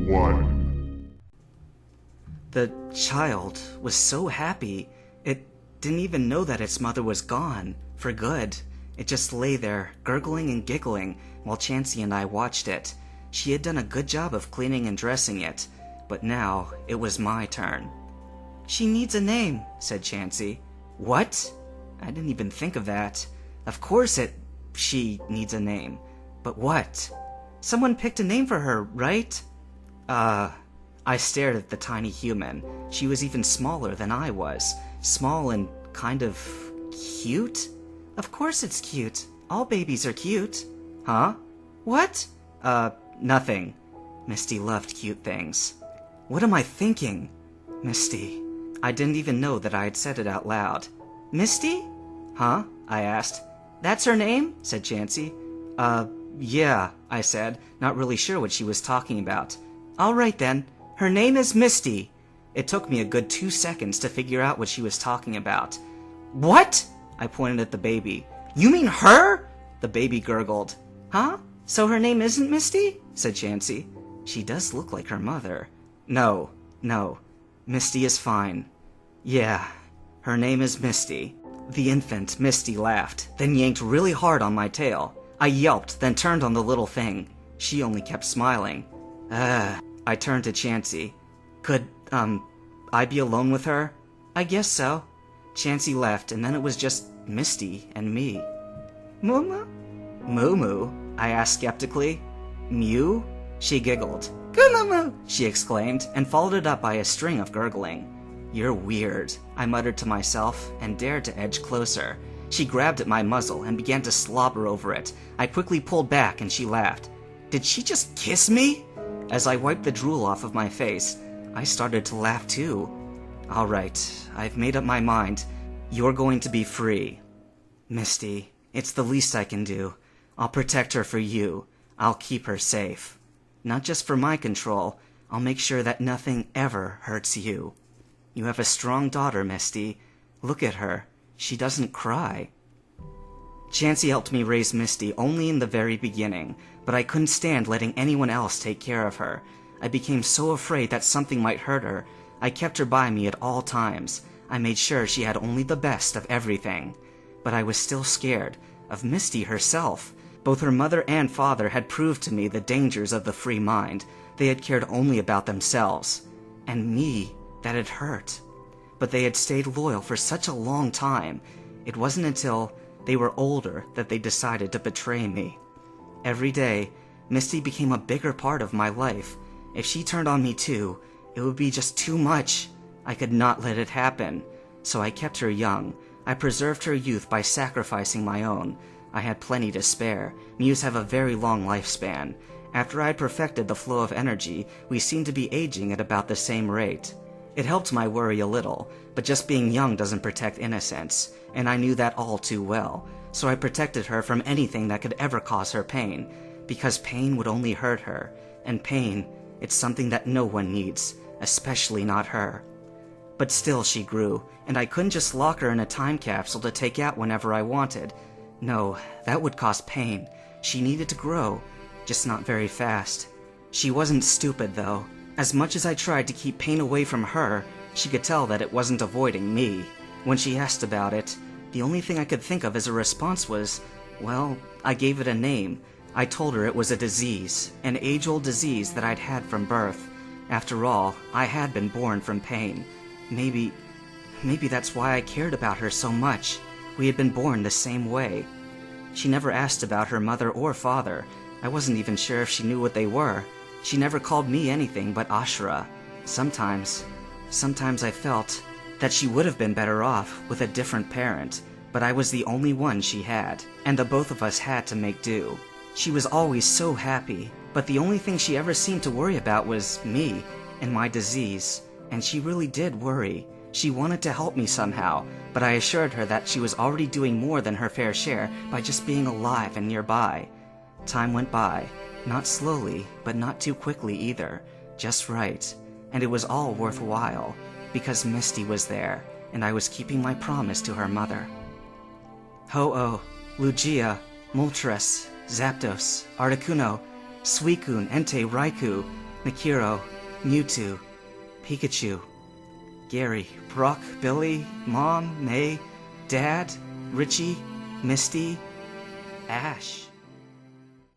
1. The child was so happy, it didn't even know that its mother was gone, for good. It just lay there, gurgling and giggling, while Chansey and I watched it. She had done a good job of cleaning and dressing it, but now it was my turn. "She needs a name," said Chansey. "What?" I didn't even think of that. Of course she needs a name. But what? Someone picked a name for her, right? I stared at the tiny human. She was even smaller than I was. Small and kind of cute? Of course it's cute. All babies are cute. Huh? What? Nothing. Misty loved cute things. What am I thinking? Misty. I didn't even know that I had said it out loud. Misty? Huh? I asked. That's her name? Said Chansey. Yeah, I said, not really sure what she was talking about. All right then. Her name is Misty. It took me a good 2 seconds to figure out what she was talking about. What? I pointed at the baby. You mean her? The baby gurgled. Huh? So her name isn't Misty? Said Chansey. She does look like her mother. No. Misty is fine. Yeah, her name is Misty. The infant, Misty, laughed, then yanked really hard on my tail. I yelped, then turned on the little thing. She only kept smiling. I turned to Chansey. Could, I be alone with her? I guess so. Chansey left, and then it was just Misty and me. Moo-moo? Moo-moo? I asked skeptically. Mew? She giggled. Goo-moo-moo! She exclaimed, and followed it up by a string of gurgling. You're weird, I muttered to myself, and dared to edge closer. She grabbed at my muzzle and began to slobber over it. I quickly pulled back, and she laughed. Did she just kiss me? As I wiped the drool off of my face, I started to laugh too. All right, I've made up my mind. You're going to be free. Misty, it's the least I can do. I'll protect her for you. I'll keep her safe. Not just for my control. I'll make sure that nothing ever hurts you. You have a strong daughter, Misty. Look at her. She doesn't cry. Chansey helped me raise Misty only in the very beginning, but I couldn't stand letting anyone else take care of her. I became so afraid that something might hurt her. I kept her by me at all times. I made sure she had only the best of everything. But I was still scared of Misty herself. Both her mother and father had proved to me the dangers of the free mind. They had cared only about themselves. And me, that had hurt. But they had stayed loyal for such a long time. It wasn't until they were older that they decided to betray me. Every day, Misty became a bigger part of my life. If she turned on me too, it would be just too much. I could not let it happen. So I kept her young. I preserved her youth by sacrificing my own. I had plenty to spare. Mews have a very long lifespan. After I had perfected the flow of energy, we seemed to be aging at about the same rate. It helped my worry a little, but just being young doesn't protect innocence, and I knew that all too well. So I protected her from anything that could ever cause her pain, because pain would only hurt her, and pain, it's something that no one needs, especially not her. But still she grew, and I couldn't just lock her in a time capsule to take out whenever I wanted. No, that would cause pain. She needed to grow, just not very fast. She wasn't stupid, though. As much as I tried to keep pain away from her, she could tell that it wasn't avoiding me. When she asked about it, the only thing I could think of as a response was, well, I gave it a name. I told her it was a disease, an age-old disease that I'd had from birth. After all, I had been born from pain. Maybe that's why I cared about her so much. We had been born the same way. She never asked about her mother or father. I wasn't even sure if she knew what they were. She never called me anything but Ashura. Sometimes I felt that she would have been better off with a different parent, but I was the only one she had, and the both of us had to make do. She was always so happy, but the only thing she ever seemed to worry about was me and my disease, and she really did worry. She wanted to help me somehow, but I assured her that she was already doing more than her fair share by just being alive and nearby. Time went by. Not slowly, but not too quickly either. Just right. And it was all worthwhile, because Misty was there, and I was keeping my promise to her mother. Ho-Oh, Lugia, Moltres, Zapdos, Articuno, Suicune, Entei, Raikou, Nakiro, Mewtwo, Pikachu, Gary, Brock, Billy, Mom, May, Dad, Richie, Misty, Ash.